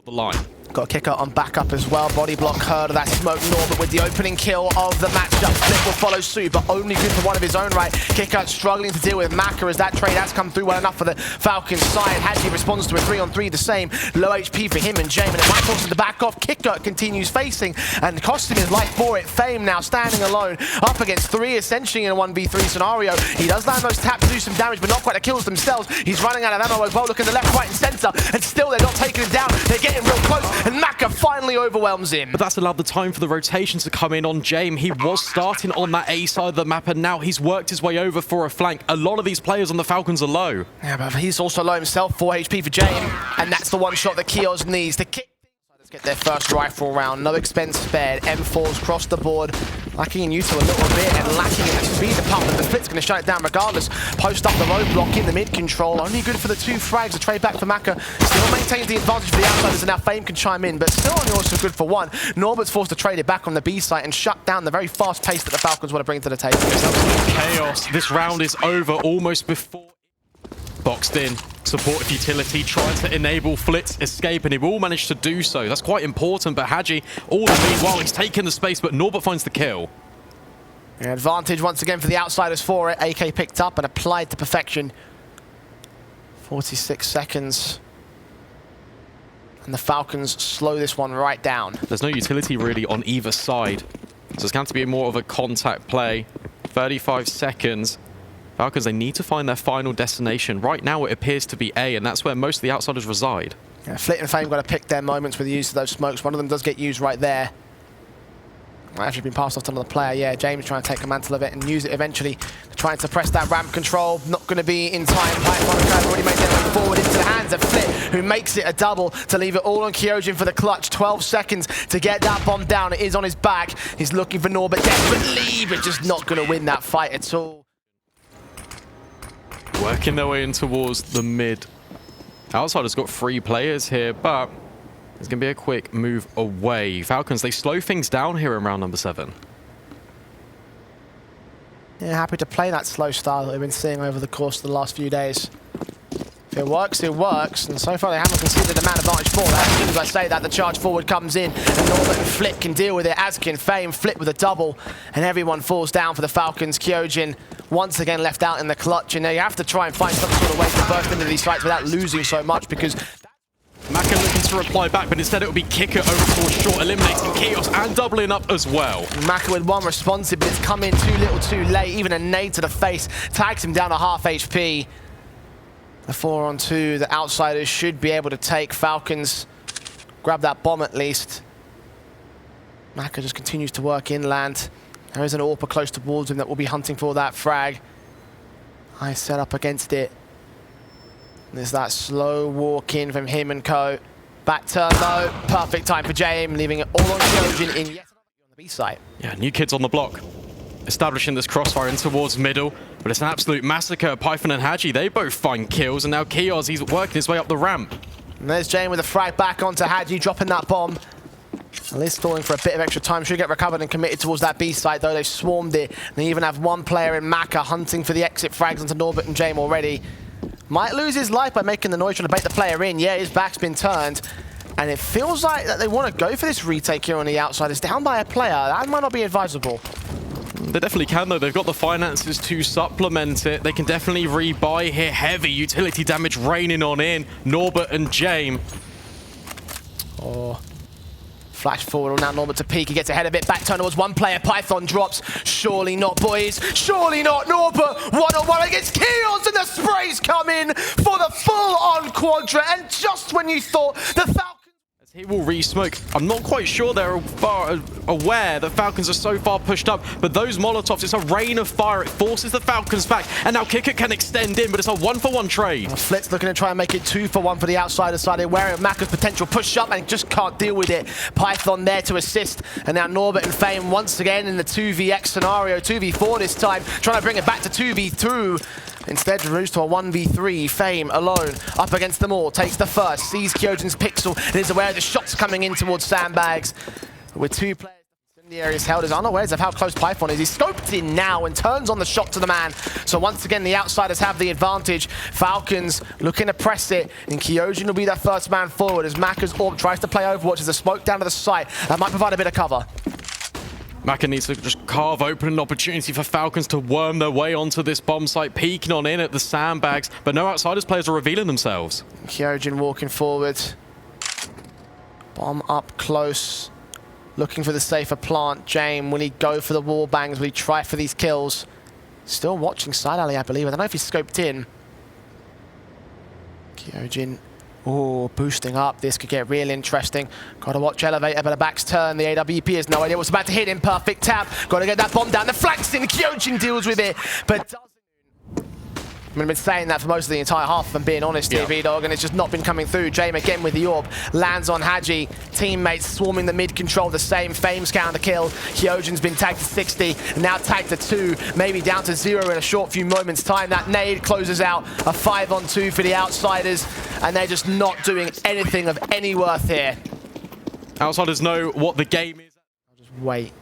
The line. Got a kicker on backup as well. Body block heard of that smoke. Norbert with the opening kill of the matchup. Flip will follow suit, but only good for one of his own right. Kicker struggling to deal with Maka as that trade has come through well enough for the Falcons side. Hadji responds to a 3-on-3 the same. Low HP for him and Jamin. And Mike forces the back off. Kicker continues facing and costing his life for it. Fame now standing alone up against three, essentially in a 1v3 scenario. He does land those taps to do some damage, but not quite the kills themselves. He's running out of ammo as well. Looking to the left, right, and center, and still they're not taking him down. They're getting real close. And Maka finally overwhelms him. But that's allowed the time for the rotations to come in on James. He was starting on that A side of the map, and now he's worked his way over for a flank. A lot of these players on the Falcons are low. Yeah, but he's also low himself, 4 HP for James, and that's the one shot that Kios needs to kick. Let's get their first rifle round. No expense spared. M4s across the board. Lacking in util a little bit and lacking in the speed department. The Split's going to shut it down regardless. Post up the roadblock in the mid control. Only good for the 2 frags. A trade back for Maka. Still maintains the advantage for the outsiders, and now Fame can chime in, but still only also good for 1. Norbert's forced to trade it back on the B site and shut down the very fast pace that the Falcons want to bring to the table. It's absolute chaos. This round is over almost before. Boxed in, supportive utility, trying to enable Flit's escape, and he will manage to do so. That's quite important, but Hadji, all the meanwhile, he's taken the space, but Norbert finds the kill. Yeah, advantage once again for the outsiders for it. AK picked up and applied to perfection. 46 seconds. And the Falcons slow this one right down. There's no utility really on either side, so it's going to be more of a contact play. 35 seconds. Falcons, they need to find their final destination. Right now it appears to be A, and that's where most of the outsiders reside. Yeah, Flit and Fame got to pick their moments with the use of those smokes. One of them does get used right there. Might actually been passed off to another player. Yeah, James trying to take the mantle of it and use it eventually to try and suppress that ramp control. Not going to be in time. Python have already made their way forward into the hands of Flit, who makes it a double to leave it all on Kyojin for the clutch. 12 seconds to get that bomb down. It is on his back. He's looking for Norbert desperately, but just not going to win that fight at all. Working their way in towards the mid. Outsiders got 3 players here, but there's going to be a quick move away. Falcons, they slow things down here in round number 7. Yeah, happy to play that slow style that we've been seeing over the course of the last few days. If it works, it works. And so far they haven't conceded a man advantage for that. As soon as I say that, the charge forward comes in, and Norbert and Flit can deal with it, as can Fame. Flit with a double, and everyone falls down for the Falcons. Kyojin once again left out in the clutch, and now you have to try and find some sort of way to burst into these fights without losing so much, because Maka looking to reply back, but instead it will be Kicker over towards short, eliminating Chaos and doubling up as well. Maka with 1 responsive, but it's come in too little too late. Even a nade to the face tags him down to half HP. The 4-on-2, the outsiders should be able to take. Falcons grab that bomb at least. Maka just continues to work inland. There is an AWPer close towards him that will be hunting for that frag. Nice set up against it. There's that slow walk in from him and co. Back turn though, perfect time for James, leaving it all on Kyojin in yet on the B site. Yeah, new kids on the block. Establishing this crossfire in towards middle, but it's an absolute massacre. Python and Hadji, they both find kills, and now Kios, he's working his way up the ramp. And there's James with a frag back onto Hadji, dropping that bomb. At least stalling for a bit of extra time. Should get recovered and committed towards that B site, though. They've swarmed it. They even have 1 player in Maka hunting for the exit frags onto Norbert and James already. Might lose his life by making the noise, trying to bait the player in. Yeah, his back's been turned. And it feels like that they want to go for this retake here on the outside. It's down by a player. That might not be advisable. They definitely can, though. They've got the finances to supplement it. They can definitely rebuy here. Heavy utility damage raining on in. Norbert and James. Oh. Flash forward, now Norbert to peek. He gets ahead of it. Back turn towards 1 player. Python drops. Surely not, boys. Surely not. Norbert 1-on-1 against Kios, and the sprays come in for the full-on quadra. And just when you thought the Falcons... He will re-smoke. I'm not quite sure they're aware that Falcons are so far pushed up, but those Molotovs, it's a rain of fire. It forces the Falcons back, and now Kicker can extend in, but it's a 1-for-1 trade. Flit's looking to try and make it 2-for-1 for the outsider side. They're wary of Maka's potential push-up, and just can't deal with it. Python there to assist, and now Norbert and Fame once again in the 2vx scenario, 2v4 this time, trying to bring it back to 2v2. Instead, moves to a 1v3. Fame alone up against them all. Takes the first. Sees Kyojin's pixel and is aware of the shots coming in towards sandbags. With 2 players The area is held, is unawares of how close Python is. He's scoped in now and turns on the shot to the man. So once again, the outsiders have the advantage. Falcons looking to press it, and Kyojin will be that first man forward as Maka's Orb tries to play Overwatch as a smoke down to the site. That might provide a bit of cover. Maka needs to just carve open an opportunity for Falcons to worm their way onto this bomb site, peeking on in at the sandbags, but no Outsiders players are revealing themselves. Kyojin walking forward. Bomb up close. Looking for the safer plant. James, will he go for the wall bangs? Will he try for these kills? Still watching side alley, I believe. I don't know if he's scoped in. Kyojin, boosting up. This could get real interesting. Got to watch elevator, but the back's turned. The AWP has no idea what's about to hit him. Perfect tap. Got to get that bomb down. The flanks in. Kyojin deals with it, but doesn't. I mean, I've been saying that for most of the entire half, if I'm being honest here, V-Dog, and it's just not been coming through. James again with the orb, lands on Haji. Teammates swarming the mid control, the same. Fame's counter kill. Kyojin's been tagged to 60, and now tagged to 2, maybe down to 0 in a short few moments' time. That nade closes out a 5-on-2 for the Outsiders, and they're just not doing anything of any worth here. Outsiders know what the game is. I'll just wait.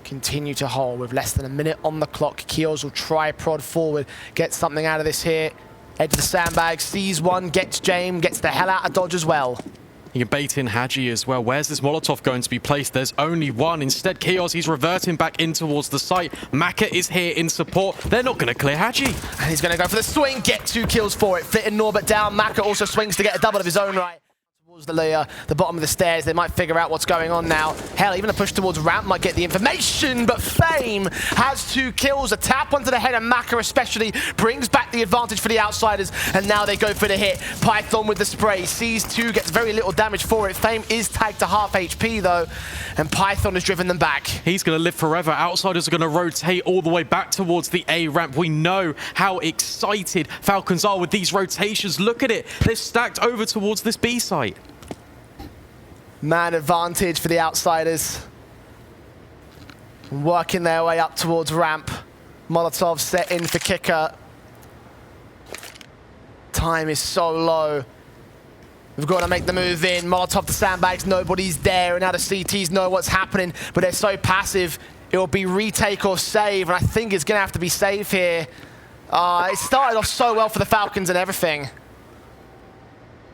Continue to hold with less than a minute on the clock. Keels will try prod forward, get something out of this here. Edge of the sandbag, sees one, gets James, gets the hell out of dodge as well. He can bait in Haji as well. Where's this Molotov going to be placed? There's only one. Instead, Kios, he's reverting back in towards the site. Maka is here in support. They're not going to clear Haji. And he's going to go for the swing, get 2 kills for it. Fitting Norbert down. Maka also swings to get a double of his own right. Towards the bottom of the stairs, they might figure out what's going on now. Hell, even a push towards ramp might get the information, but Fame has 2 kills. A tap onto the head of Maka especially brings back the advantage for the Outsiders, and now they go for the hit. Python with the spray, sees 2, gets very little damage for it. Fame is tagged to half HP though, and Python has driven them back. He's going to live forever. Outsiders are going to rotate all the way back towards the A ramp. We know how excited Falcons are with these rotations. Look at it. They're stacked over towards this B site. Man advantage for the Outsiders. Working their way up towards ramp. Molotov set in for kicker. Time is so low. We've got to make the move in. Molotov to sandbags, nobody's there. And now the CTs know what's happening, but they're so passive. It'll be retake or save, and I think it's going to have to be save here. It started off so well for the Falcons and everything.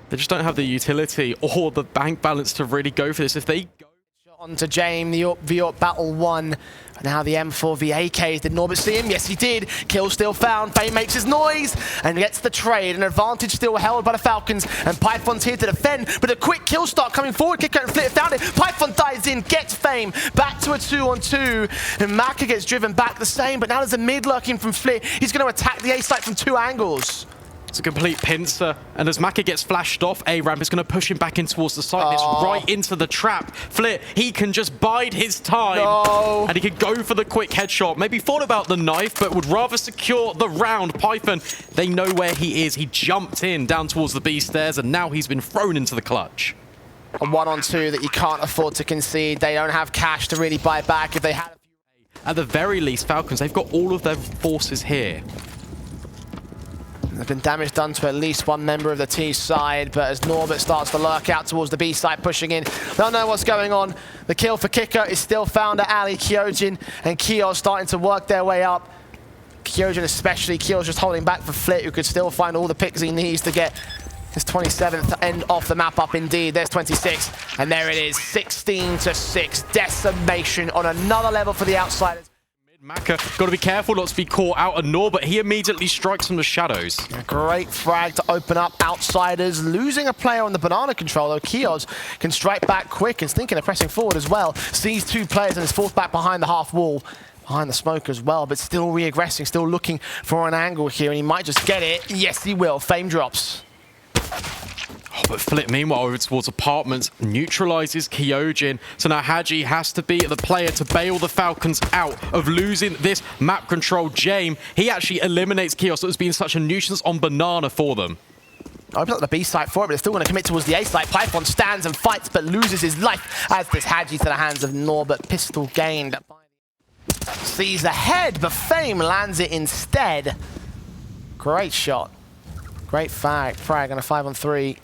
They just don't have the utility or the bank balance to really go for this. If they go on to James, the Viort battle won. Now the M4 VAKs. Did Norbert see him? Yes, he did. Kill still found. Fame makes his noise and gets the trade. An advantage still held by the Falcons. And Python's here to defend, but a quick kill start coming forward. Kicker and Flit found it. Python dives in, gets Fame. Back to a 2-on-2. And Maka gets driven back the same, but now there's a mid lurking from Flit. He's going to attack the A site from 2 angles. It's a complete pincer, and as Maka gets flashed off, A-Ramp is going to push him back in towards the site. It's right into the trap. Flit, he can just bide his time, and he can go for the quick headshot. Maybe thought about the knife, but would rather secure the round. Python, they know where he is. He jumped in down towards the B stairs, and now he's been thrown into the clutch. A 1-on-2 that you can't afford to concede. They don't have cash to really buy back if they had a few. At the very least, Falcons, they've got all of their forces here. There's been damage done to at least one member of the T side, but as Norbert starts to lurk out towards the B side, pushing in, don't know what's going on. The kill for kicker is still found at Ali. Kyojin and Kios starting to work their way up. Kyojin especially, Kios just holding back for Flit, who could still find all the picks he needs to get his 27th end off the map up indeed. There's 26, and there it is, 16-6. Decimation on another level for the Outsiders. Maka, got to be careful not to be caught out of Nor, but he immediately strikes from the shadows. A great frag to open up Outsiders, losing a player on the banana control, though Kios can strike back quick and thinking of pressing forward as well. Sees 2 players and is forced back behind the half wall, behind the smoke as well, but still re-aggressing, still looking for an angle here, and he might just get it. Yes, he will. Fame drops. Oh, but Flit, meanwhile, over towards apartments, neutralizes Kyojin. So now Haji has to be the player to bail the Falcons out of losing this map control. James, he actually eliminates Kios, that was being such a nuisance on banana for them. Opens up the B site for it, but they're still going to commit towards the A site. Python stands and fights, but loses his life as this Haji to the hands of Norbert. Pistol gained. Sees the head, but Fame lands it instead. Great shot. Great frag on a 5-on-3.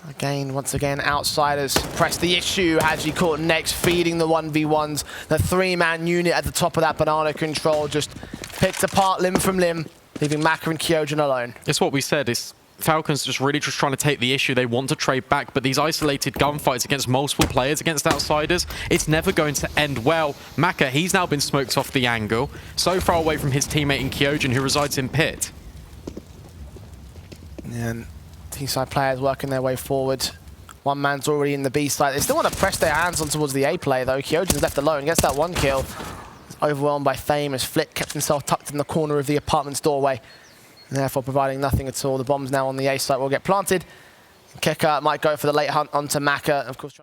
Again, once again, outsiders press the issue. Haji caught next, feeding the 1v1s. The three-man unit at the top of that banana control just picked apart limb from limb, leaving Maka and Kyojin alone. It's what we said. It's Falcons just really trying to take the issue. They want to trade back, but these isolated gunfights against multiple players, against outsiders, it's never going to end well. Maka, he's now been smoked off the angle, so far away from his teammate in Kyojin, who resides in pit. And T-side players working their way forward. One man's already in the B side. They still want to press their hands on towards the A player, though. Kyojin's left alone. Gets that one kill. He's overwhelmed by Fame as Flick kept himself tucked in the corner of the apartment's doorway, therefore providing nothing at all. The bomb's now on the A site will get planted. Kicker might go for the late hunt onto Maka. Of course,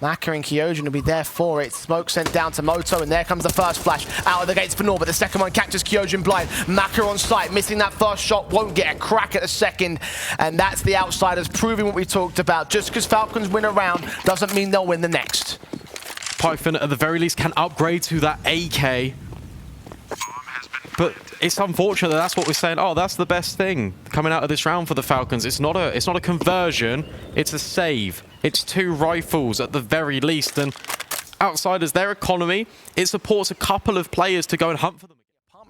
Maka and Kyojin will be there for it. Smoke sent down to Moto, and there comes the first flash out of the gates for Norbert. The second one catches Kyojin blind. Maka on site, missing that first shot, won't get a crack at the second. And that's the outsiders proving what we talked about. Just because Falcons win a round doesn't mean they'll win the next. Python, at the very least, can upgrade to that AK. But it's unfortunate that that's what we're saying. Oh, that's the best thing coming out of this round for the Falcons. It's not a conversion. It's a save. It's 2 rifles at the very least. And outsiders, their economy, it supports a couple of players to go and hunt for them.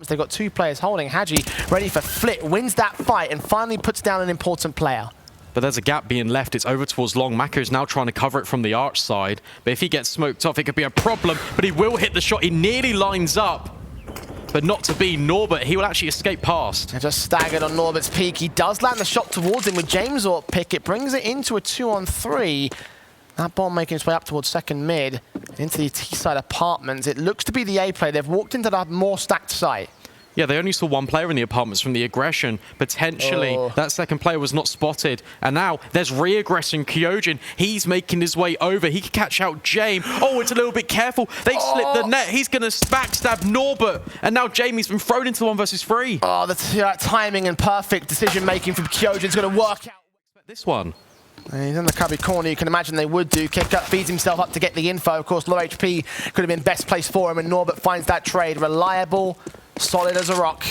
They've got 2 players holding. Haji ready for Flit, wins that fight and finally puts down an important player. But there's a gap being left. It's over towards Long. Maka is now trying to cover it from the arch side. But if he gets smoked off, it could be a problem. But he will hit the shot. He nearly lines up. But not to be Norbert. He will actually escape past. They're just staggered on Norbert's peak. He does land the shot towards him with James or pick. It brings it into a 2-on-3. That bomb making its way up towards second mid, into the T-side apartments. It looks to be the A play. They've walked into that more stacked site. Yeah, they only saw 1 player in the apartments from the aggression. Potentially, that second player was not spotted. And now there's re-aggressing Kyojin. He's making his way over. He can catch out James. Oh, it's a little bit careful. They slipped the net. He's going to backstab Norbert. And now Jamie's been thrown into 1 versus 3. Oh, the timing and perfect decision-making from Kyojin's going to work out. This one. He's in the cubby corner. You can imagine they would do. Kick up, feeds himself up to get the info. Of course, low HP could have been best place for him. And Norbert finds that trade. Reliable. Solid as a rock.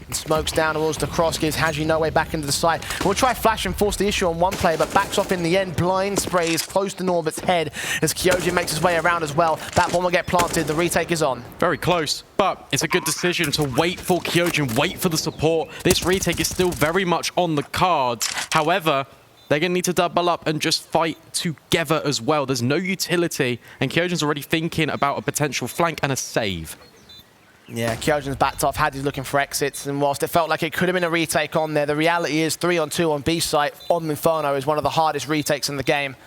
And smokes down towards the cross, gives Haji no way back into the site. We'll try flash and force the issue on 1 player, but backs off in the end. Blind sprays close to Norbert's head as Kyojin makes his way around as well. That bomb will get planted. The retake is on. Very close, but it's a good decision to wait for Kyojin, wait for the support. This retake is still very much on the cards. However, they're going to need to double up and just fight together as well. There's no utility, and Kyojin's already thinking about a potential flank and a save. Yeah, Kyojin's backed off. Hadi's looking for exits, and whilst it felt like it could have been a retake on there, the reality is 3-on-2 on B site on Inferno is one of the hardest retakes in the game.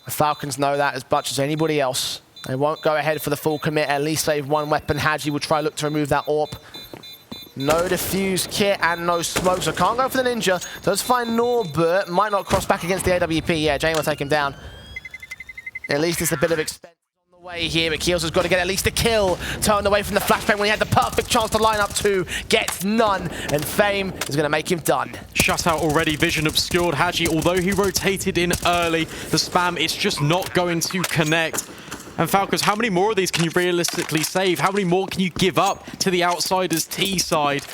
The Falcons know that as much as anybody else. They won't go ahead for the full commit, at least save 1 weapon. Haji will try look to remove that AWP. No defuse kit and no smoke, so can't go for the ninja. Does find Norbert, might not cross back against the AWP. Yeah, Jane will take him down. At least it's a bit of expense on the way here, but Keels has got to get at least a kill. Turned away from the flashbang when he had the perfect chance to line up 2. Gets none, and Fame is going to make him done. Shutout already, vision obscured. Haji, although he rotated in early, the spam, it's just not going to connect. And Falcons, how many more of these can you realistically save? How many more can you give up to the outsiders' T side?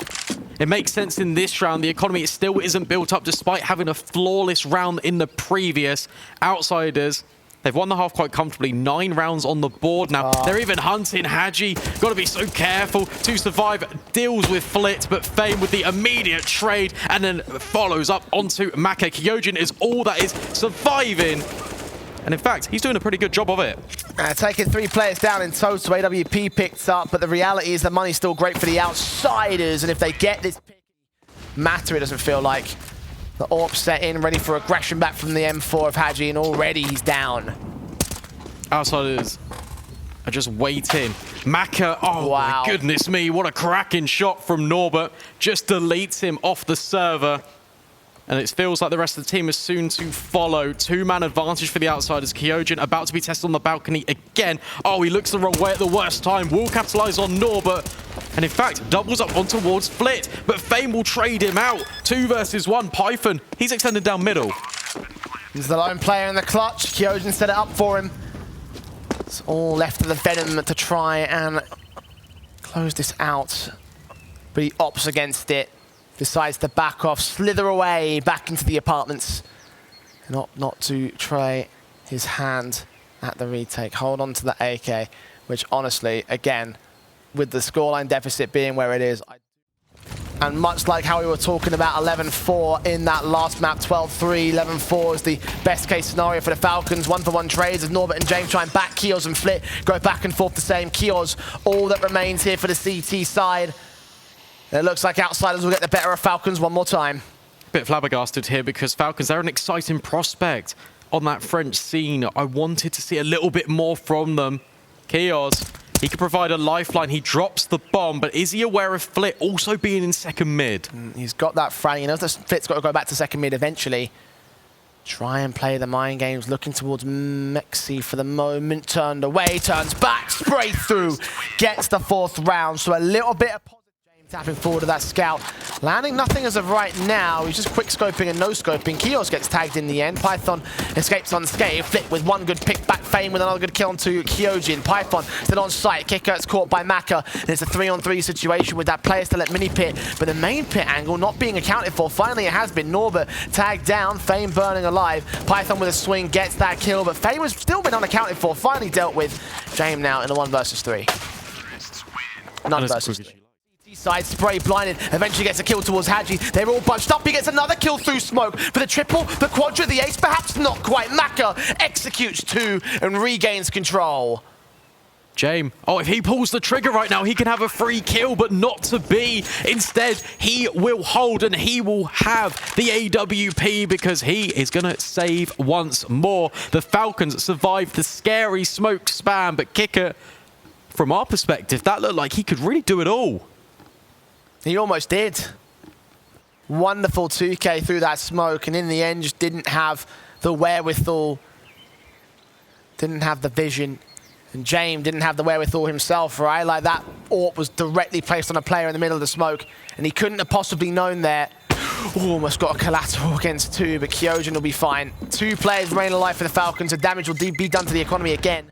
It makes sense in this round. The economy still isn't built up despite having a flawless round in the previous. Outsiders, they've won the half quite comfortably. 9 rounds on the board now. They're even hunting Haji. Got to be so careful to survive. Deals with Flit, but Fame with the immediate trade and then follows up onto Maka. Kyojin is all that is surviving. And in fact, he's doing a pretty good job of it. Taking 3 players down in total. AWP picks up, but the reality is the money's still great for the outsiders. And if they get this pick, matter, it doesn't feel like. The AWP set in, ready for aggression back from the M4 of Haji, and already he's down. Outsiders are just waiting. Maka, oh wow. My goodness me, what a cracking shot from Norbert. Just deletes him off the server. And it feels like the rest of the team is soon to follow. 2-man advantage for the outsiders. Kyojin about to be tested on the balcony again. Oh, he looks the wrong way at the worst time. Will capitalize on Norbert. And in fact, doubles up on towards Flit. But Fame will trade him out. 2 versus 1. Python, he's extended down middle. He's the lone player in the clutch. Kyojin set it up for him. It's all left of the Venom to try and close this out. But he opts against it. decides to back off, slither away back into the apartments. Not to try his hand at the retake. Hold on to the AK, which honestly, again, with the scoreline deficit being where it is, and much like how we were talking about 11-4 in that last map, 12-3, 11-4 is the best case scenario for the Falcons. 1-for-1 trades as Norbert and James try and back Kios and Flit, go back and forth the same. Kios, all that remains here for the CT side. It looks like Outsiders will get the better of Falcons one more time. Bit flabbergasted here because Falcons, they're an exciting prospect on that French scene. I wanted to see a little bit more from them. Kios, he could provide a lifeline. He drops the bomb, but is he aware of Flit also being in second mid? He's got that frag. He knows that Flit's got to go back to second mid eventually. Try and play the mind games, looking towards Mexi for the moment. Turned away, turns back, spray through, gets the 4th round. So a little bit of positive. Tapping forward to that scout. Landing nothing as of right now. He's just quick scoping and no scoping. Kios gets tagged in the end. Python escapes unscathed. Flit with one good pick back. Fame with another good kill onto Kyojin. Python still on site. Kicker's caught by Maka. And it's a 3-on-3 situation with that player still at mini pit. But the main pit angle not being accounted for. Finally it has been. Norbert tagged down. Fame burning alive. Python with a swing gets that kill. But Fame has still been unaccounted for. Finally dealt with. James now in a 1 versus 3. None versus 3. Side spray blinded, eventually gets a kill towards Hadji. They're all bunched up. He gets another kill through smoke. For the triple, the quadra, the ace, perhaps not quite. Maka executes 2 and regains control. James, oh, if he pulls the trigger right now, he can have a free kill, but not to be. Instead, he will hold and he will have the AWP because he is going to save once more. The Falcons survived the scary smoke spam, but Kicker, from our perspective, that looked like he could really do it all. He almost did. Wonderful 2K through that smoke, and in the end just didn't have the wherewithal, didn't have the vision, and James didn't have the wherewithal himself, right? Like that AWP was directly placed on a player in the middle of the smoke, and he couldn't have possibly known that. Ooh, almost got a collateral against 2, but Kyojin will be fine. 2 players remain alive for the Falcons, and damage will be done to the economy again.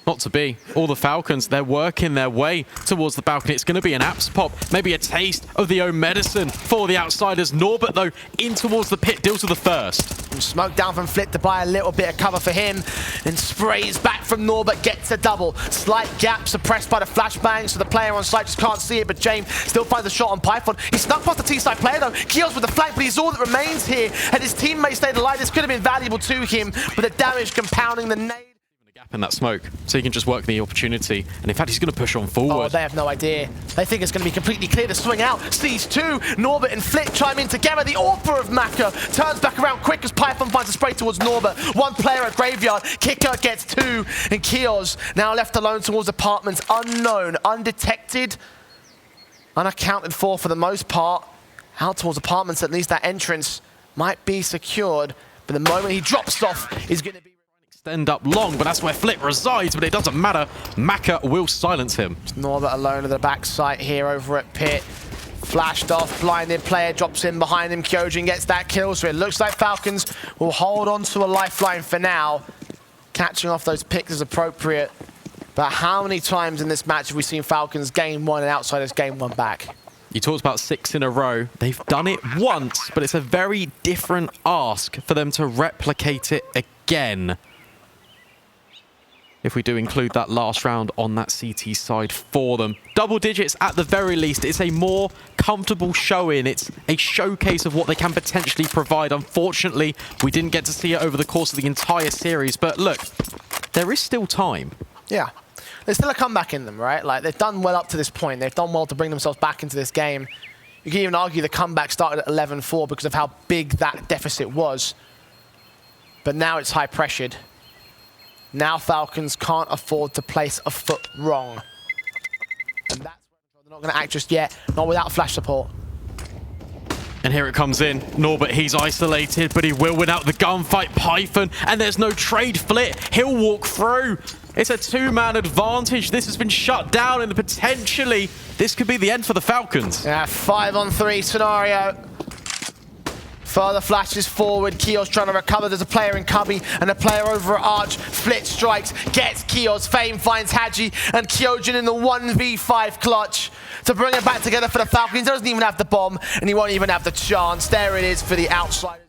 Not to be. All the Falcons, they're working their way towards the balcony. It's going to be an apps pop, maybe a taste of the own medicine for the Outsiders. Norbert, though, in towards the pit, deals with the first. And smoke down from Flit to buy a little bit of cover for him. And sprays back from Norbert, gets a double. Slight gap suppressed by the flashbang, so the player on site just can't see it, but James still finds a shot on Python. He snuck past the T-side player, though. Kios with the flank, but he's all that remains here. And his teammates stayed alive. This could have been valuable to him, but the damage compounding the nade. In that smoke, so he can just work the opportunity, and in fact he's going to push on forward. Oh, they have no idea. They think it's going to be completely clear to swing out. Sees 2, Norbert and Flit chime in together. The author of Maka turns back around quick as Python finds a spray towards Norbert. 1 player at Graveyard, Kicker gets 2, and Kios now left alone towards apartments. Unknown, undetected, unaccounted for the most part. Out towards apartments, at least that entrance might be secured, but the moment he drops off is going to be extend up long, but that's where Flit resides, but it doesn't matter. Maka will silence him. Norbert alone at the back site here over at pit. Flashed off, blinded player drops in behind him. Kyojin gets that kill, so it looks like Falcons will hold on to a lifeline for now. Catching off those picks is appropriate. But how many times in this match have we seen Falcons gain 1 and Outsiders gain 1 back? You talked about 6 in a row. They've done it once, but it's a very different ask for them to replicate it again. If we do include that last round on that CT side for them. Double digits at the very least. It's a more comfortable showing. It's a showcase of what they can potentially provide. Unfortunately, we didn't get to see it over the course of the entire series. But look, there is still time. Yeah. There's still a comeback in them, right? Like, they've done well up to this point. They've done well to bring themselves back into this game. You can even argue the comeback started at 11-4 because of how big that deficit was. But now it's high-pressured. Now Falcons can't afford to place a foot wrong. And that's where they're not going to act just yet, not without flash support. And here it comes in. Norbert, he's isolated, but he will win out the gunfight. Python, and there's no trade Flit. He'll walk through. It's a 2-man advantage. This has been shut down, and potentially this could be the end for the Falcons. Yeah, 5-on-3 scenario. Further flashes forward. Keo's trying to recover. There's a player in Cubby and a player over at Arch. Flit strikes, gets Keo's. Fame finds Hadji and Kyojin in the 1v5 clutch to bring it back together for the Falcons. He doesn't even have the bomb and he won't even have the chance. There it is for the outside.